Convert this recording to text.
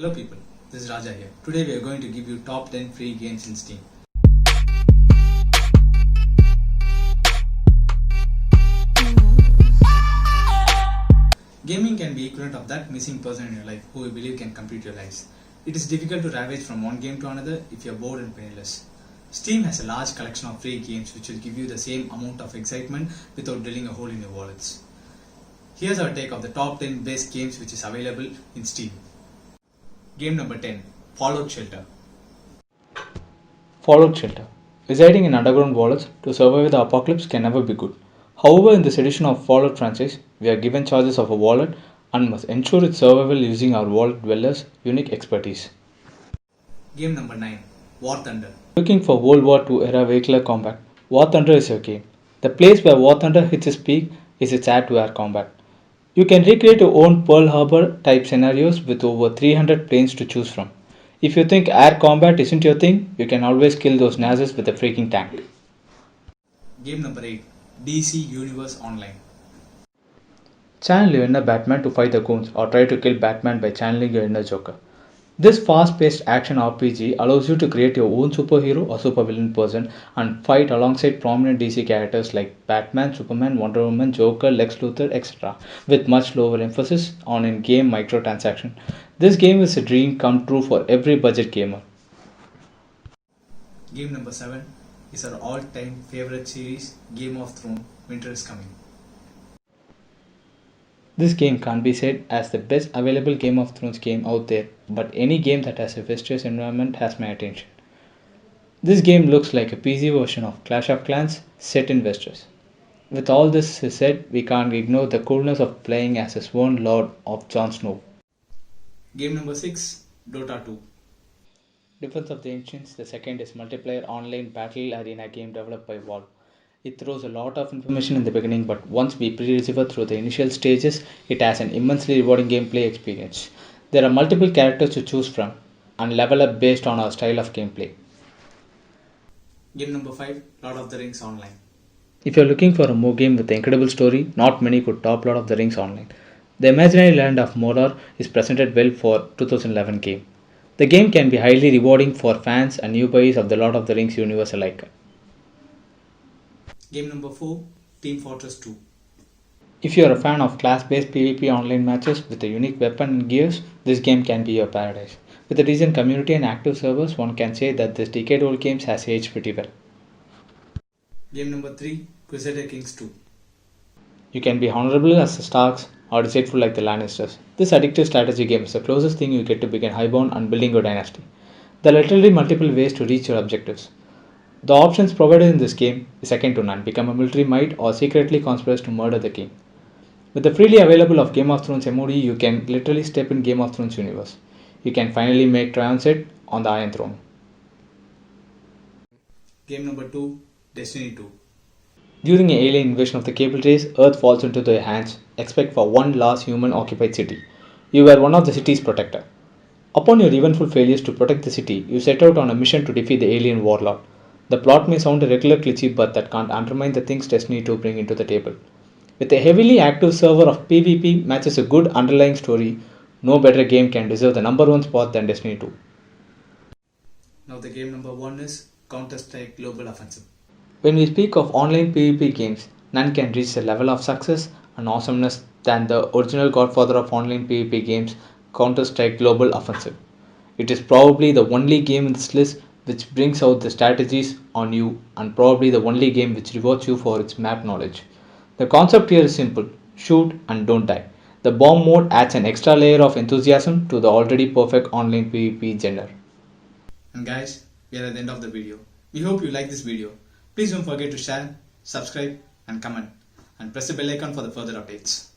Hello people, this is Raja here. Today we are going to give you top 10 free games in Steam. Gaming can be equivalent of that missing person in your life who you believe can complete your lives. It is difficult to ravage from one game to another if you are bored and penniless. Steam has a large collection of free games which will give you the same amount of excitement without drilling a hole in your wallets. Here's our take of the top 10 best games which is available in Steam. Game number 10, Fallout Shelter. Fallout Shelter. Residing in underground vaults to survive the apocalypse can never be good. However, in this edition of Fallout franchise, we are given choices of a wallet and must ensure its survival using our vault dwellers' unique expertise. Game number 9, War Thunder. Looking for World War II era vehicular combat, War Thunder is your game. The place where War Thunder hits its peak is its air-to-air combat. You can recreate your own Pearl Harbor type scenarios with over 300 planes to choose from. If you think air combat isn't your thing, you can always kill those Nazis with a freaking tank. Game number 8, DC Universe Online. Channel your inner Batman to fight the goons or try to kill Batman by channeling your inner Joker. This fast-paced action RPG allows you to create your own superhero or supervillain person and fight alongside prominent DC characters like Batman, Superman, Wonder Woman, Joker, Lex Luthor, etc. with much lower emphasis on in-game microtransaction. This game is a dream come true for every budget gamer. Game number 7 is our all-time favorite series, Game of Thrones Winter is Coming. This game can't be said as the best available Game of Thrones game out there, but any game that has a Westeros environment has my attention. This game looks like a PC version of Clash of Clans set in Westeros. With all this said, we can't ignore the coolness of playing as a sworn lord of Jon Snow. Game number 6, Dota 2. Defense of the Ancients, the second is multiplayer online battle arena game developed by Valve. It throws a lot of information in the beginning, but once we pre-receive through the initial stages, it has an immensely rewarding gameplay experience. There are multiple characters to choose from and level up based on our style of gameplay. Game number 5, Lord of the Rings Online. If you're looking for a more game with an incredible story, not many could top Lord of the Rings Online. The imaginary land of Mordor is presented well for 2011 game. The game can be highly rewarding for fans and newbies of the Lord of the Rings universe alike. Game number 4, Team Fortress 2. If you are a fan of class-based PvP online matches with a unique weapon and gears, this game can be your paradise. With a decent community and active servers, one can say that this decade-old game has aged pretty well. Game number 3, Crusader Kings 2. You can be honorable as the Starks or deceitful like the Lannisters. This addictive strategy game is the closest thing you get to begin highborn and building your dynasty. There are literally multiple ways to reach your objectives. The options provided in this game is second to none. Become a military might or secretly conspire to murder the king. With the freely available of Game of Thrones MOD, you can literally step in Game of Thrones universe. You can finally make triumphant on the Iron Throne. Game number 2, Destiny 2. During an alien invasion of the Cable Race, Earth falls into their hands, except for one last human-occupied city. You were one of the city's protector. Upon your eventful failures to protect the city, you set out on a mission to defeat the alien warlord. The plot may sound a regular cliché, but that can't undermine the things Destiny 2 bring into the table. With a heavily active server of PvP matches a good underlying story, no better game can deserve the number 1 spot than Destiny 2. Now the game number 1 is Counter-Strike Global Offensive. When we speak of online PvP games, none can reach the level of success and awesomeness than the original godfather of online PvP games, Counter-Strike Global Offensive. It is probably the only game in this list which brings out the strategies on you and probably the only game which rewards you for its map knowledge. The concept here is simple, shoot and don't die. The bomb mode adds an extra layer of enthusiasm to the already perfect online PvP genre. And guys, we are at the end of the video. We hope you like this video. Please don't forget to share, subscribe and comment and press the bell icon for the further updates.